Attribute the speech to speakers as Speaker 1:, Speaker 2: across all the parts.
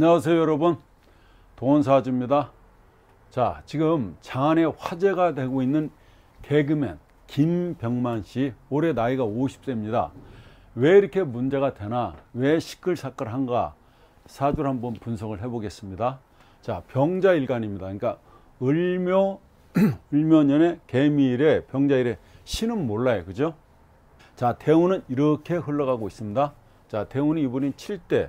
Speaker 1: 안녕하세요 여러분, 동원사주입니다. 자, 지금 장안에 화제가 되고 있는 개그맨 김병만씨, 올해 나이가 50세입니다 왜 이렇게 문제가 되나, 왜 시끌시끌한가, 사주를 한번 분석을 해 보겠습니다. 자, 병자일간입니다. 그러니까 을묘년에 개미일에 병자일에 신은 몰라요, 그죠? 자, 대운은 이렇게 흘러가고 있습니다. 자, 대운이 이분이 7대,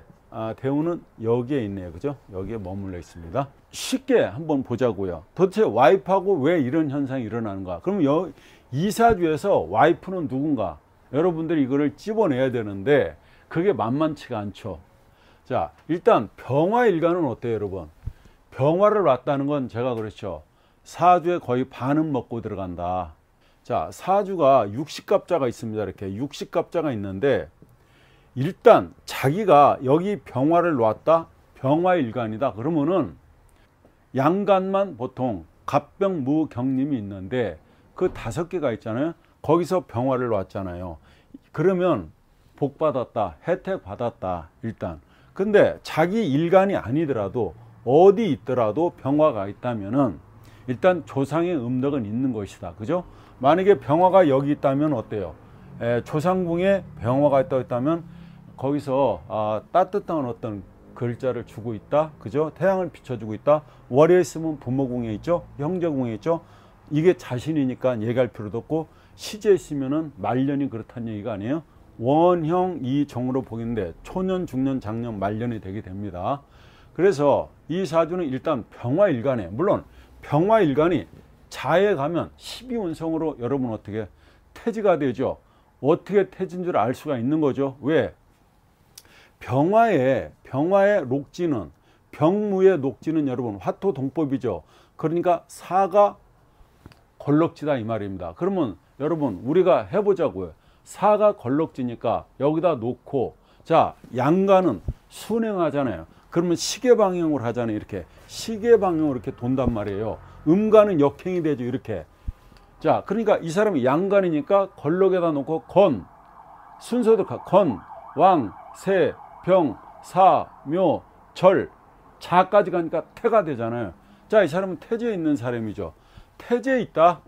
Speaker 1: 대운은 여기에 있네요, 그죠? 여기에 머물러 있습니다. 쉽게 한번 보자고요. 도대체 와이프하고 왜 이런 현상이 일어나는가? 그럼 이 사주에서 와이프는 누군가? 여러분들이 이거를 찝어내야 되는데 그게 만만치가 않죠. 자, 일단 병화일간은 어때요, 여러분? 병화를 놨다는 건 제가 그렇죠, 사주에 거의 반은 먹고 들어간다. 자, 사주가 육식갑자가 있습니다. 이렇게 육식갑자가 있는데, 일단 자기가 여기 병화를 놨다, 병화일간이다 그러면은 양간만 보통 갑병무경림이 있는데 그 5개가 있잖아요. 거기서 병화를 놨잖아요. 그러면 복 받았다, 혜택 받았다. 일단 근데 자기 일간이 아니더라도 어디 있더라도 병화가 있다면은 일단 조상의 음덕은 있는 것이다, 그죠? 만약에 병화가 여기 있다면 어때요? 조상궁에 병화가 있다면 거기서 따뜻한 어떤 글자를 주고 있다, 그죠? 태양을 비춰주고 있다. 월에 있으면 부모궁에 있죠, 형제궁에 있죠. 이게 자신이니까 얘기할 필요도 없고, 시제 있으면은 말년이 그렇다는 얘기가 아니에요. 원형 이정으로 보이는데 초년, 중년, 장년, 말년이 되게 됩니다. 그래서 이 사주는 일단 병화일간에, 물론 병화일간이 자에 가면 12운성으로 여러분 어떻게 태지가 되죠. 어떻게 태진 줄 알 수가 있는 거죠. 왜? 병화의 녹지는, 병무의 녹지는 여러분 화토동법이죠. 그러니까 사가 걸럭지다 이 말입니다. 그러면 여러분 우리가 해보자고요. 사가 걸럭지니까 여기다 놓고, 자, 양가는 순행하잖아요. 그러면 시계 방향으로 하잖아요. 이렇게 시계 방향으로 이렇게 돈단 말이에요. 음가는 역행이 되죠, 이렇게. 자, 그러니까 이 사람이 양간이니까 걸럭에다 놓고 건, 순서도 건, 왕, 세, 병, 사, 묘, 절, 자까지 가니까 태가 되잖아요. 자, 이 사람은 태제에 있는 사람이죠. 태제에 있다.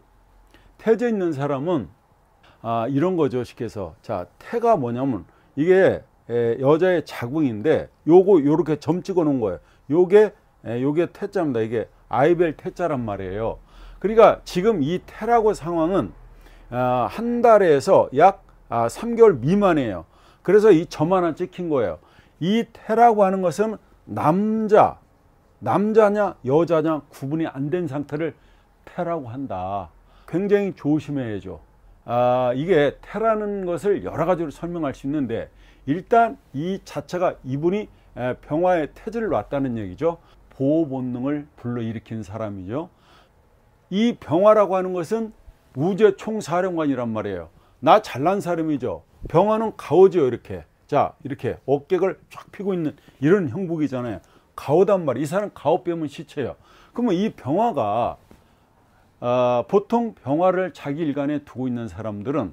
Speaker 1: 태제에 있는 사람은 이런 거죠, 쉽게 해서. 자, 태가 뭐냐면 이게 여자의 자궁인데 요렇게 점 찍어 놓은 거예요. 요게 태자입니다. 이게 아이벨 태자란 말이에요. 그러니까 지금 이 태라고 상황은 한 달에서 약 3개월 미만이에요. 그래서 이 점 하나 찍힌 거예요. 이 태라고 하는 것은 남자냐 여자냐 구분이 안 된 상태를 태라고 한다. 굉장히 조심해야죠. 이게 태라는 것을 여러 가지로 설명할 수 있는데, 일단 이 자체가 이분이 병화의 태지를 놨다는 얘기죠. 보호 본능을 불러일으킨 사람이죠. 이 병화라고 하는 것은 우주의 총사령관이란 말이에요. 나 잘난 사람이죠. 병화는 가오죠, 이렇게. 자, 이렇게 어깨를 쫙 펴고 있는 이런 형국이잖아요. 가오단 말이에요. 이 사람 가오 빼면 시체예요. 그러면 이 병화가 보통 병화를 자기 일간에 두고 있는 사람들은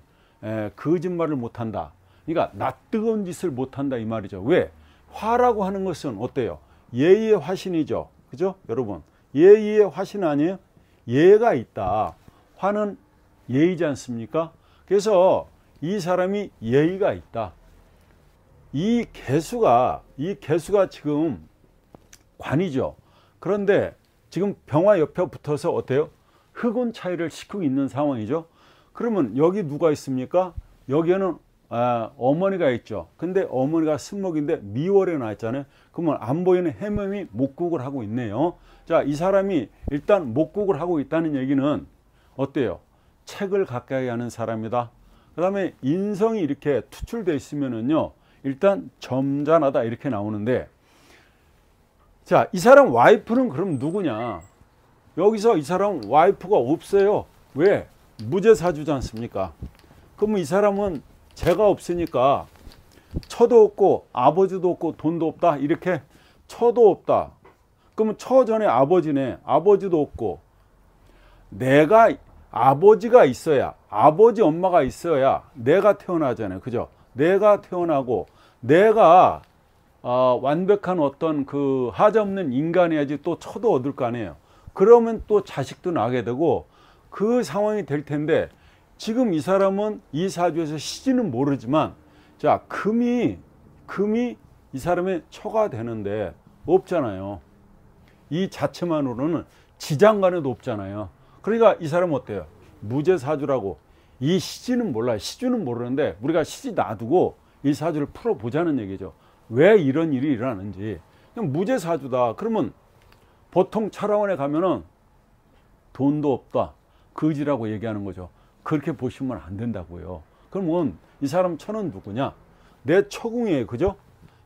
Speaker 1: 거짓말을 못한다. 그러니까 낯뜨거운 짓을 못한다 이 말이죠. 왜? 화라고 하는 것은 어때요? 예의의 화신이죠, 그죠 여러분? 예의의 화신 아니에요? 예가 있다. 화는 예의지 않습니까? 그래서 이 사람이 예의가 있다. 이 개수가 지금 관이죠. 그런데 지금 병화 옆에 붙어서 어때요? 흑운 차이를 시키고 있는 상황이죠. 그러면 여기 누가 있습니까? 여기에는 어머니가 있죠. 근데 어머니가 승목인데 미월에 나왔잖아요. 그러면 안 보이는 해명이 목국을 하고 있네요. 자, 이 사람이 일단 목국을 하고 있다는 얘기는 어때요? 책을 가까이 하는 사람이다. 그 다음에 인성이 이렇게 투출되어 있으면은요, 일단 점잖하다 이렇게 나오는데, 자, 이 사람 와이프는 그럼 누구냐? 여기서 이 사람 와이프가 없어요. 왜? 무제사주지 않습니까? 그러면 이 사람은 재가 없으니까 처도 없고 아버지도 없고 돈도 없다. 이렇게 처도 없다. 그러면 처 전에 아버지네. 아버지도 없고, 내가 아버지가 있어야, 아버지 엄마가 있어야 내가 태어나잖아요, 그죠? 내가 태어나고 내가 완벽한 어떤 그 하자없는 인간이야지 또 처도 얻을 거 아니에요. 그러면 또 자식도 나게 되고 그 상황이 될 텐데, 지금 이 사람은 이 사주에서 시지는 모르지만, 자, 금이 이 사람의 처가 되는데 없잖아요. 이 자체만으로는 지장간에도 없잖아요. 그러니까 이 사람은 어때요? 무제사주라고. 이 시지는 몰라요. 시주는 모르는데 우리가 시지 놔두고 이 사주를 풀어보자는 얘기죠. 왜 이런 일이 일어나는지. 그냥 무제사주다. 그러면 보통 철학원에 가면은 돈도 없다, 거지라고 얘기하는 거죠. 그렇게 보시면 안 된다고요. 그러면 이 사람 처는 누구냐? 내 처궁이에요. 그죠?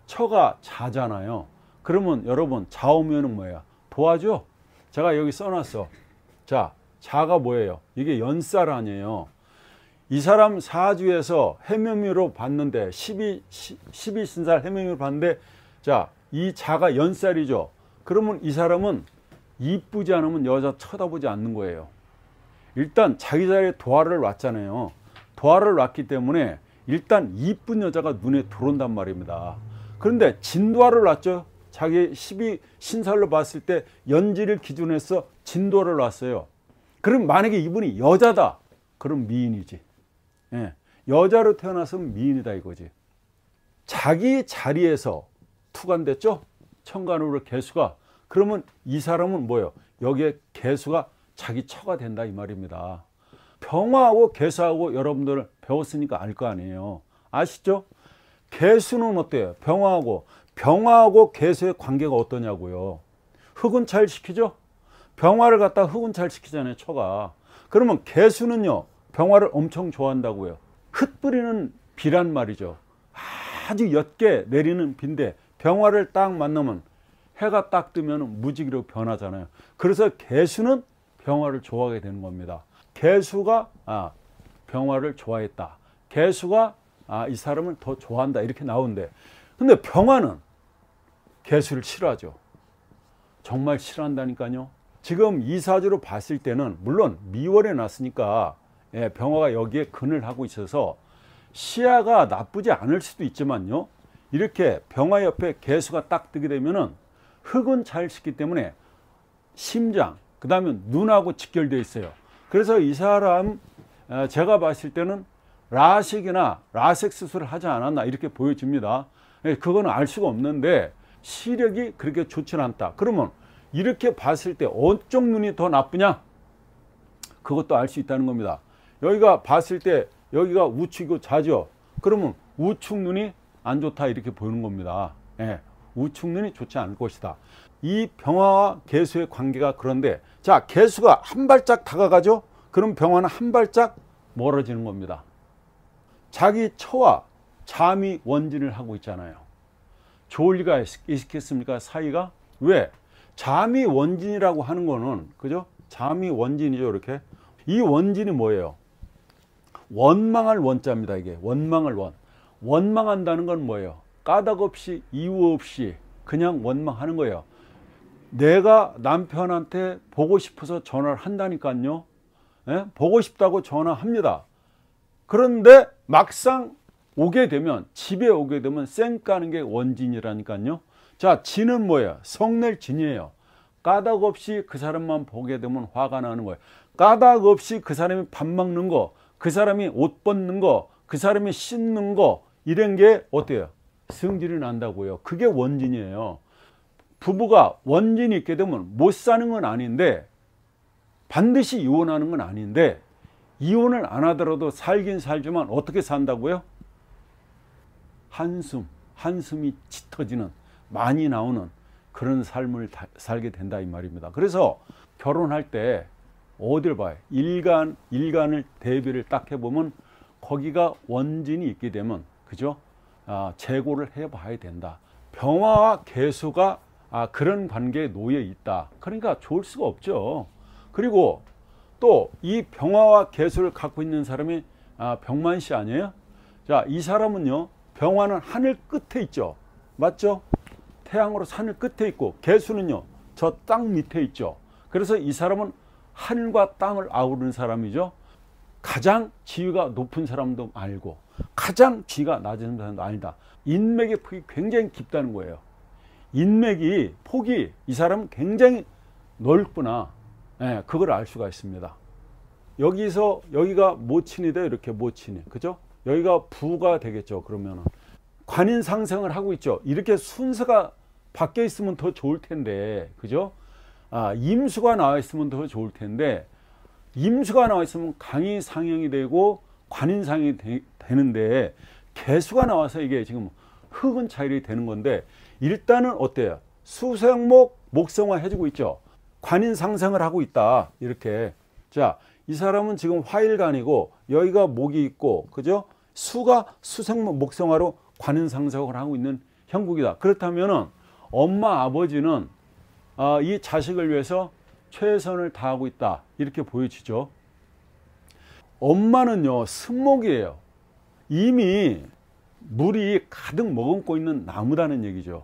Speaker 1: 처가 자잖아요. 그러면 여러분, 자오면은 뭐예요? 도와줘. 제가 여기 써놨어. 자, 자가 뭐예요? 이게 연살 아니에요. 이 사람 사주에서 해묘미로 봤는데 12신살 해묘미로 봤는데, 자, 이 자가 연살이죠. 그러면 이 사람은 이쁘지 않으면 여자 쳐다보지 않는 거예요. 일단 자기 자리에 도화를 놨잖아요. 도화를 놨기 때문에 일단 이쁜 여자가 눈에 들어온단 말입니다. 그런데 진도화를 놨죠. 자기 12신살로 봤을 때 연지를 기준으로 해서 진도화를 놨어요. 그럼 만약에 이분이 여자다, 그럼 미인이지. 예, 여자로 태어나서는 미인이다 이거지. 자기 자리에서 투관됐죠. 천간으로 개수가. 그러면 이 사람은 뭐예요? 여기에 개수가 자기 처가 된다 이 말입니다. 병화하고 개수하고 여러분들 배웠으니까 알 거 아니에요. 아시죠? 개수는 어때요? 병화하고 개수의 관계가 어떠냐고요. 흑운차를 시키죠. 병화를 갖다 흑운차를 시키잖아요, 처가. 그러면 개수는요, 병화를 엄청 좋아한다고요. 흩뿌리는 비란 말이죠. 아주 옅게 내리는 비인데 병화를 딱 만나면 해가 딱 뜨면 무지개로 변하잖아요. 그래서 개수는 병화를 좋아하게 되는 겁니다. 개수가 병화를 좋아했다. 개수가 이 사람을 더 좋아한다. 이렇게 나오는데, 근데 병화는 개수를 싫어하죠. 정말 싫어한다니까요. 지금 이 사주로 봤을 때는 물론 미월에 났으니까 병화가 여기에 근을 하고 있어서 시야가 나쁘지 않을 수도 있지만요, 이렇게 병화 옆에 개수가 딱 뜨게 되면은 흑은 잘 씻기 때문에 심장, 그 다음에 눈하고 직결되어 있어요. 그래서 이 사람 제가 봤을 때는 라식이나 라섹 수술을 하지 않았나 이렇게 보여집니다. 그거는 알 수가 없는데 시력이 그렇게 좋지는 않다. 그러면 이렇게 봤을 때 어쪽 눈이 더 나쁘냐? 그것도 알 수 있다는 겁니다. 여기가 봤을 때 여기가 우측이고 자죠. 그러면 우측 눈이 안 좋다 이렇게 보이는 겁니다. 우측 눈이 좋지 않을 것이다. 이 병화와 개수의 관계가 그런데, 자, 개수가 한 발짝 다가가죠. 그럼 병화는 한 발짝 멀어지는 겁니다. 자기 처와 잠이 원진을 하고 있잖아요. 좋을 리가 있겠습니까? 사이가? 왜? 잠이 원진이라고 하는 거는, 그죠? 잠이 원진이죠. 이렇게. 이 원진이 뭐예요? 원망할 원자입니다. 이게 원망할 원. 원망한다는 건 뭐예요? 까닭 없이 이유 없이 그냥 원망하는 거예요. 내가 남편한테 보고 싶어서 전화를 한다니까요. 보고 싶다고 전화합니다. 그런데 막상 오게 되면, 집에 오게 되면 쌩 까는 게 원진이라니까요. 자, 진은 뭐예요? 성낼 진이에요. 까닭 없이 그 사람만 보게 되면 화가 나는 거예요. 까닭 없이 그 사람이 밥 먹는 거, 그 사람이 옷 벗는 거, 그 사람이 씻는 거, 이런 게 어때요? 성질이 난다고요. 그게 원진이에요. 부부가 원진이 있게 되면 못 사는 건 아닌데, 반드시 이혼하는 건 아닌데, 이혼을 안 하더라도 살긴 살지만 어떻게 산다고요? 한숨이 짙어지는, 많이 나오는 그런 삶을 살게 된다 이 말입니다. 그래서 결혼할 때 어딜 봐요? 일간을 대비를 딱 해보면 거기가 원진이 있게 되면, 그죠? 재고를 해봐야 된다. 병화와 개수가 그런 관계에 놓여 있다. 그러니까 좋을 수가 없죠. 그리고 또 이 병화와 개수를 갖고 있는 사람이 병만씨 아니에요? 자, 이 사람은요, 병화는 하늘 끝에 있죠. 맞죠? 태양으로 하늘 끝에 있고, 개수는요, 저 땅 밑에 있죠. 그래서 이 사람은 하늘과 땅을 아우르는 사람이죠. 가장 지위가 높은 사람도 아니고 가장 지위가 낮은 사람도 아니다. 인맥의 폭이 굉장히 깊다는 거예요. 인맥이 폭이 이 사람은 굉장히 넓구나. 예, 그걸 알 수가 있습니다. 여기서 여기가 모친이 돼. 이렇게 모친이. 그죠? 여기가 부가 되겠죠. 그러면은 관인 상생을 하고 있죠. 이렇게 순서가 바뀌어 있으면 더 좋을 텐데. 그죠? 임수가 나와 있으면 더 좋을 텐데, 임수가 나와 있으면 강이 상형이 되고 관인 상형이 되는데, 개수가 나와서 이게 지금 흑은 차일이 되는 건데, 일단은 어때요? 수생목 목성화 해주고 있죠. 관인 상생을 하고 있다. 이렇게. 자, 이 사람은 지금 화일간이고 여기가 목이 있고, 그죠? 수가 수생목 목성화로 관인 상생을 하고 있는 형국이다. 그렇다면은 엄마 아버지는 이 자식을 위해서 최선을 다하고 있다. 이렇게 보여지죠. 엄마는요, 승목이에요. 이미 물이 가득 머금고 있는 나무다는 얘기죠.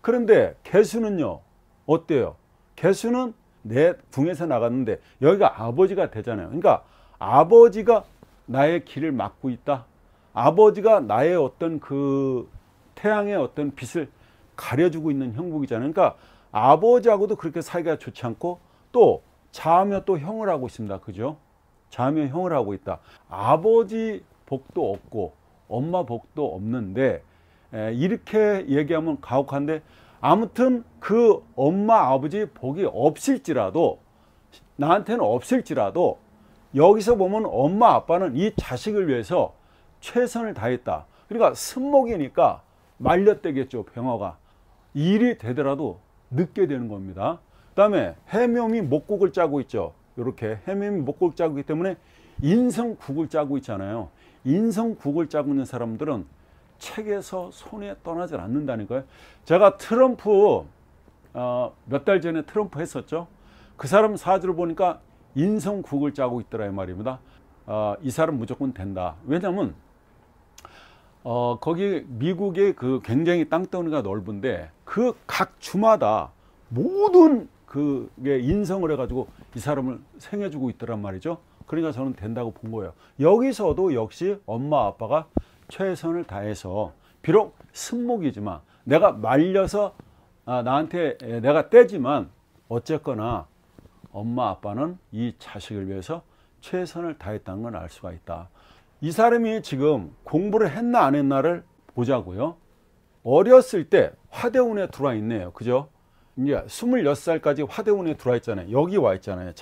Speaker 1: 그런데 개수는요, 어때요? 개수는 내 궁에서 나갔는데 여기가 아버지가 되잖아요. 그러니까 아버지가 나의 길을 막고 있다. 아버지가 나의 어떤 그 태양의 어떤 빛을 가려주고 있는 형국이잖아요. 그러니까 아버지하고도 그렇게 사이가 좋지 않고, 또 자하며 또 형을 하고 있습니다. 그죠? 자하며 형을 하고 있다. 아버지 복도 없고 엄마 복도 없는데, 이렇게 얘기하면 가혹한데, 아무튼 그 엄마 아버지 복이 없을지라도, 나한테는 없을지라도, 여기서 보면 엄마 아빠는 이 자식을 위해서 최선을 다했다. 그러니까 승목이니까 말렸대겠죠. 병화가 일이 되더라도 늦게 되는 겁니다. 그 다음에 해묘미 목국을 짜고 있죠. 이렇게 해묘미 목국을 짜고 있기 때문에 인성국을 짜고 있잖아요. 인성국을 짜고 있는 사람들은 책에서 손에 떠나질 않는다니까요. 제가 트럼프 몇 달 전에 트럼프 했었죠. 그 사람 사주를 보니까 인성국을 짜고 있더라 이 말입니다. 이 사람 무조건 된다. 왜냐하면 거기 미국의 그 굉장히 땅덩이가 넓은데 그 각 주마다 모든 그게 인성을 해가지고 이 사람을 생해주고 있더란 말이죠. 그러니까 저는 된다고 본 거예요. 여기서도 역시 엄마 아빠가 최선을 다해서, 비록 승목이지만 내가 말려서 나한테 내가 떼지만 어쨌거나 엄마 아빠는 이 자식을 위해서 최선을 다했다는 걸 알 수가 있다. 이 사람이 지금 공부를 했나 안 했나를 보자고요. 어렸을 때 화대운에 들어와 있네요. 그죠? 이제 26살까지 화대운에 들어와 있잖아요. 여기 와 있잖아요.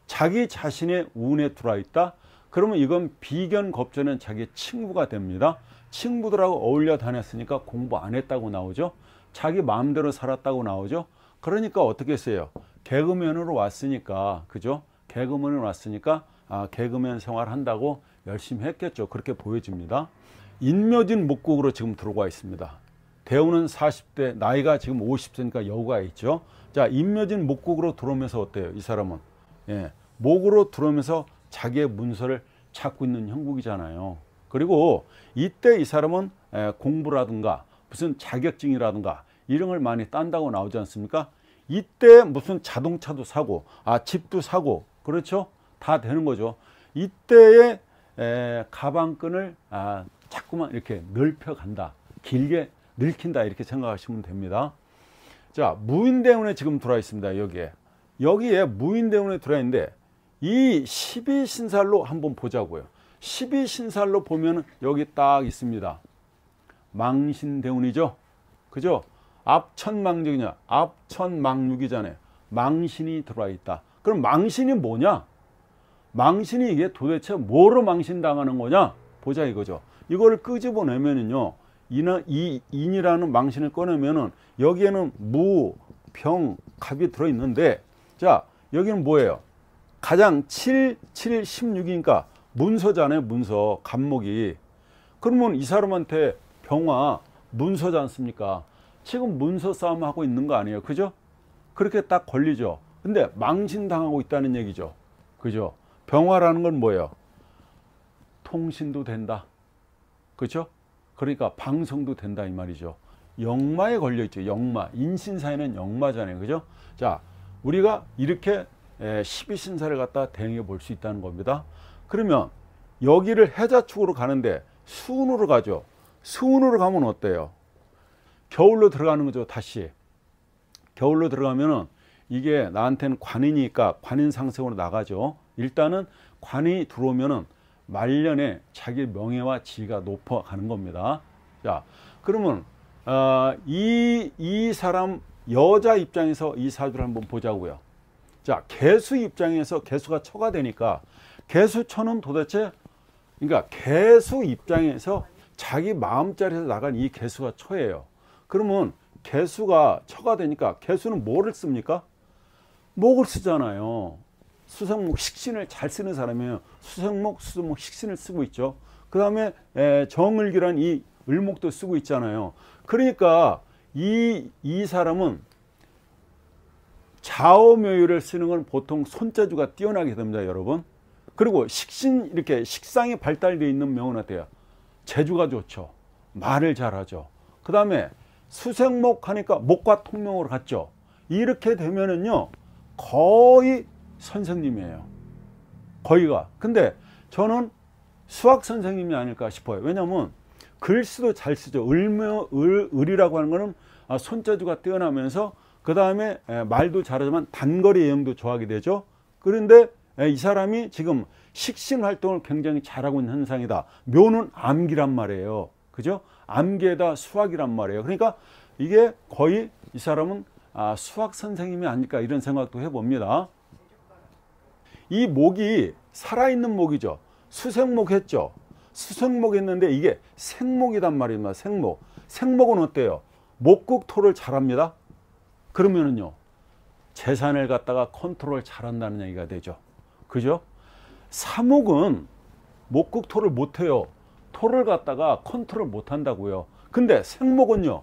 Speaker 1: 자기 자신의 운에 들어와 있다. 그러면 이건 비견겁전은 자기 친구가 됩니다. 친구들하고 어울려 다녔으니까 공부 안 했다고 나오죠. 자기 마음대로 살았다고 나오죠. 그러니까 어떻게 했어요? 개그맨으로 왔으니까, 그죠? 개그맨으로 왔으니까 개그맨 생활 한다고 열심히 했겠죠. 그렇게 보여집니다. 인묘진 목국으로 지금 들어와 있습니다. 대우는 40대, 나이가 지금 50세니까 여우가 있죠. 자, 인묘진 목국으로 들어오면서 어때요? 이 사람은 목으로 들어오면서 자기의 문서를 찾고 있는 형국이잖아요. 그리고 이때 이 사람은 공부라든가 무슨 자격증이라든가 이런 걸 많이 딴다고 나오지 않습니까? 이때 무슨 자동차도 사고 집도 사고, 그렇죠? 다 되는 거죠. 이때에 가방끈을 자꾸만 이렇게 넓혀간다. 길게 늙힌다. 이렇게 생각하시면 됩니다. 자, 무인대운에 지금 들어와 있습니다. 여기에 무인대운에 들어와 있는데, 이 12신살로 한번 보자고요. 12신살로 보면 여기 딱 있습니다. 망신대운이죠. 그죠? 앞천망적이냐? 앞천망육이잖아요. 망신이 들어와 있다. 그럼 망신이 뭐냐? 망신이 이게 도대체 뭐로 망신당하는 거냐? 보자 이거죠. 이거를 끄집어내면은요, 이 인이라는 망신을 꺼내면은 여기에는 무, 병, 갑이 들어있는데, 자, 여기는 뭐예요? 가장 7, 16이니까 문서잖아요. 문서, 갑목이. 그러면 이 사람한테 병화, 문서지 않습니까? 지금 문서 싸움 하고 있는 거 아니에요. 그죠? 그렇게 딱 걸리죠. 근데 망신당하고 있다는 얘기죠. 그죠? 병화라는 건 뭐예요? 통신도 된다. 그렇죠? 그러니까 방송도 된다 이 말이죠. 역마에 걸려 있죠. 역마. 인신사에는 역마잖아요. 그죠? 자, 우리가 이렇게 12신사를 갖다 대응해 볼 수 있다는 겁니다. 그러면 여기를 해자축으로 가는데 수운으로 가죠. 수운으로 가면 어때요? 겨울로 들어가는 거죠. 다시 겨울로 들어가면은 이게 나한테는 관이니까 관인 상승으로 나가죠. 일단은 관이 들어오면은 말년에 자기 명예와 지위가 높아가는 겁니다. 자, 그러면 이 사람 여자 입장에서 이 사주를 한번 보자고요. 자, 개수 입장에서 개수가 처가 되니까 개수처는 도대체 그러니까 개수 입장에서 자기 마음자리에서 나간 이 개수가 처예요. 그러면 개수가 처가 되니까 개수는 뭐를 씁니까? 목을 쓰잖아요. 수생목 식신을 잘 쓰는 사람이에요. 수생목, 수생목, 식신을 쓰고 있죠. 그 다음에 정을기란 이 을목도 쓰고 있잖아요. 그러니까 이 사람은 좌오묘유를 쓰는 건 보통 손재주가 뛰어나게 됩니다, 여러분. 그리고 식신 이렇게 식상이 발달되어 있는 명은 어때요? 재주가 좋죠. 말을 잘하죠. 그 다음에 수생목 하니까 목과 통명으로 갔죠. 이렇게 되면은요 거의 선생님이에요. 거의가. 근데 저는 수학 선생님이 아닐까 싶어요. 왜냐하면 글씨도 잘 쓰죠. 을이라고 하는 거는 손재주가 뛰어나면서 그 다음에 말도 잘하지만 단거리 예형도 좋아하게 되죠. 그런데 이 사람이 지금 식신 활동을 굉장히 잘하고 있는 현상이다. 묘는 암기란 말이에요. 그죠? 암기에다 수학이란 말이에요. 그러니까 이게 거의 이 사람은 수학 선생님이 아닐까 이런 생각도 해봅니다. 이 목이 살아있는 목이죠. 수생목 했죠. 수생목 했는데 이게 생목이란 말입니다. 생목. 생목은 어때요? 목국토를 잘합니다. 그러면은요 재산을 갖다가 컨트롤 잘한다는 얘기가 되죠. 그죠? 사목은 목국토를 못해요. 토를 갖다가 컨트롤 못한다고요. 근데 생목은요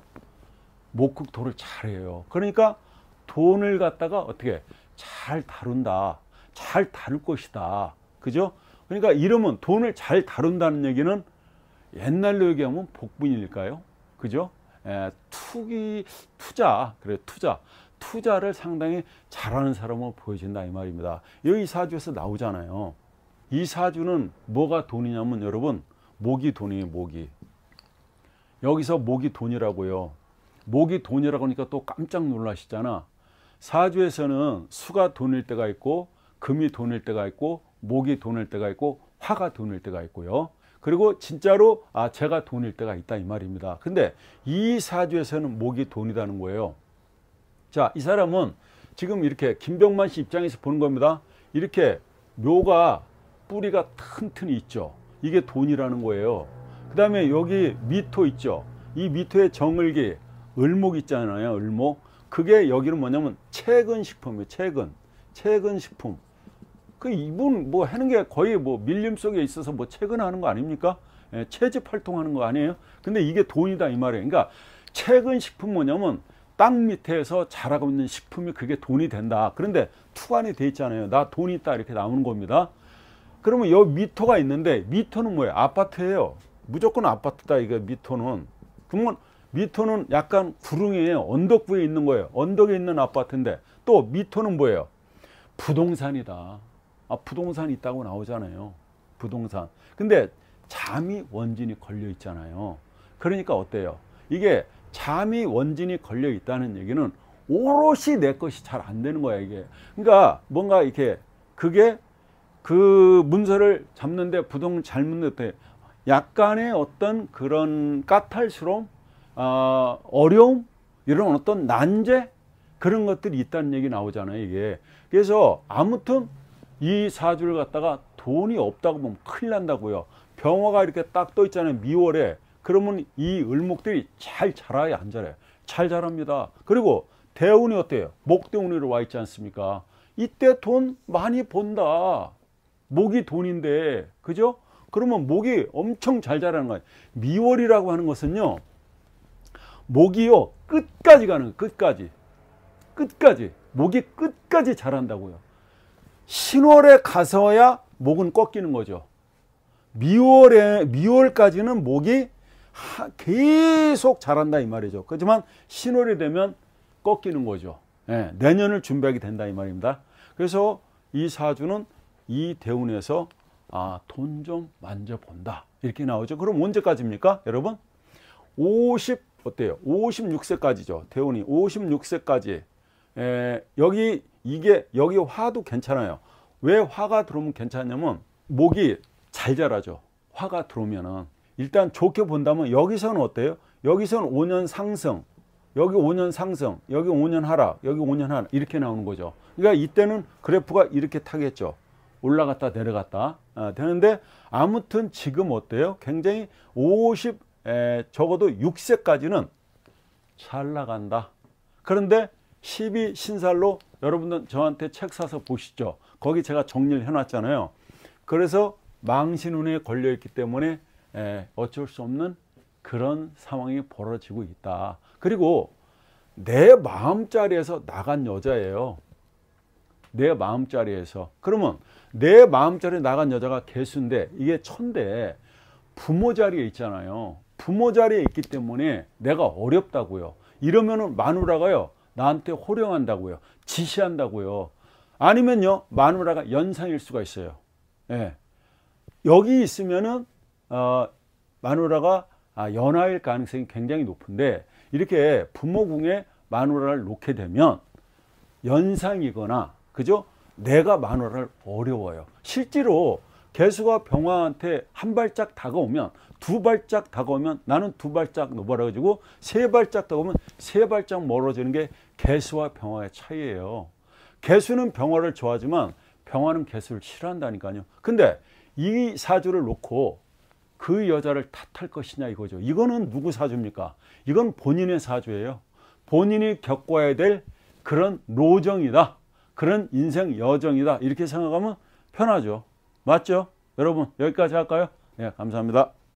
Speaker 1: 목국토를 잘해요. 그러니까 돈을 갖다가 어떻게 잘 다룬다. 잘 다룰 것이다. 그죠? 그러니까 이러면 돈을 잘 다룬다는 얘기는 옛날로 얘기하면 복분일까요? 그죠? 투자, 그래, 투자를 상당히 잘하는 사람으로 보여진다 이 말입니다. 여기 사주에서 나오잖아요. 이 사주는 뭐가 돈이냐면 여러분 목이 돈이에요. 목이. 여기서 목이 돈이라고요. 목이 돈이라고 하니까 또 깜짝 놀라시잖아. 사주에서는 수가 돈일 때가 있고 금이 돈일 때가 있고 목이 돈일 때가 있고 화가 돈일 때가 있고요. 그리고 진짜로 제가 돈일 때가 있다 이 말입니다. 근데 이 사주에서는 목이 돈이라는 거예요. 자, 이 사람은 지금 이렇게 김병만 씨 입장에서 보는 겁니다. 이렇게 묘가 뿌리가 튼튼히 있죠. 이게 돈이라는 거예요. 그 다음에 여기 미토 있죠. 이 미토에 정을기 을목 있잖아요. 을목. 그게 여기는 뭐냐면 채근식품이에요. 채근식품. 그 이분 뭐 하는 게 거의 뭐 밀림 속에 있어서 뭐 채근하는 거 아닙니까? 채집 활동하는 거 아니에요? 근데 이게 돈이다 이 말이에요. 그러니까 채근식품 뭐냐면 땅 밑에서 자라고 있는 식품이 그게 돈이 된다. 그런데 투관이 돼 있잖아요. 나 돈이 있다 이렇게 나오는 겁니다. 그러면 여기 미토가 있는데 미토는 뭐예요? 아파트예요. 무조건 아파트다 이거 미토는. 그러면 미토는 약간 구릉이에요. 언덕부에 있는 거예요. 언덕에 있는 아파트인데 또 미토는 뭐예요? 부동산이다. 부동산이 있다고 나오잖아요. 부동산. 근데 잠이 원진이 걸려 있잖아요. 그러니까 어때요? 이게 잠이 원진이 걸려 있다는 얘기는 오롯이 내 것이 잘 안 되는 거야 이게. 그러니까 뭔가 이렇게 그게 그 문서를 잡는데 부동 잘 묻는데 약간의 어떤 그런 까탈스러움, 어려움, 이런 어떤 난제 그런 것들이 있다는 얘기 나오잖아요 이게. 그래서 아무튼 이 사주를 갖다가 돈이 없다고 보면 큰일 난다고요. 병화가 이렇게 딱 떠 있잖아요. 미월에. 그러면 이 을목들이 잘 자라야 안 자라요. 잘 자랍니다. 그리고 대운이 어때요? 목대운으로 와 있지 않습니까? 이때 돈 많이 본다. 목이 돈인데, 그죠? 그러면 목이 엄청 잘 자라는 거예요. 미월이라고 하는 것은요, 목이요, 끝까지 가는 거예요. 끝까지. 목이 끝까지 자란다고요. 신월에 가서야 목은 꺾이는 거죠. 미월까지는 목이 계속 자란다 이 말이죠. 그렇지만 신월이 되면 꺾이는 거죠. 내년을 준비하게 된다 이 말입니다. 그래서 이 사주는 이 대운에서 돈 좀 만져본다 이렇게 나오죠. 그럼 언제까지입니까 여러분? 50 어때요? 56세까지죠. 대운이 56세까지. 여기 이게 여기 화도 괜찮아요. 왜 화가 들어오면 괜찮냐면 목이 잘 자라죠. 화가 들어오면은 일단 좋게 본다면 여기서는 어때요? 여기서는 5년 상승, 여기 5년 상승, 여기 5년 하락, 여기 5년 하락 이렇게 나오는 거죠. 그러니까 이때는 그래프가 이렇게 타겠죠. 올라갔다 내려갔다 되는데 아무튼 지금 어때요? 굉장히 50 적어도 6세까지는 잘 나간다. 그런데 12 신살로 여러분들 저한테 책 사서 보시죠. 거기 제가 정리를 해놨잖아요. 그래서 망신운에 걸려 있기 때문에 어쩔 수 없는 그런 상황이 벌어지고 있다. 그리고 내 마음자리에서 나간 여자예요. 내 마음자리에서. 그러면 내 마음자리에 나간 여자가 개수인데 이게 천대 부모 자리에 있잖아요. 부모 자리에 있기 때문에 내가 어렵다고요. 이러면은 마누라가요 나한테 호령한다고요. 지시한다고요. 아니면요 마누라가 연상일 수가 있어요. 예. 여기 있으면은 마누라가 연하일 가능성이 굉장히 높은데 이렇게 부모궁에 마누라를 놓게 되면 연상이거나 그죠? 내가 마누라를 어려워요. 실제로 개수가 병화한테 한 발짝 다가오면 두 발짝 다가오면 나는 두 발짝 넘어라 가지고 세 발짝 다가오면 세 발짝 멀어지는 게 개수와 병화의 차이예요. 개수는 병화를 좋아하지만 병화는 개수를 싫어한다니까요. 근데 이 사주를 놓고 그 여자를 탓할 것이냐 이거죠. 이거는 누구 사주입니까? 이건 본인의 사주예요. 본인이 겪어야 될 그런 로정이다. 그런 인생 여정이다. 이렇게 생각하면 편하죠. 맞죠? 여러분 여기까지 할까요? 네, 감사합니다.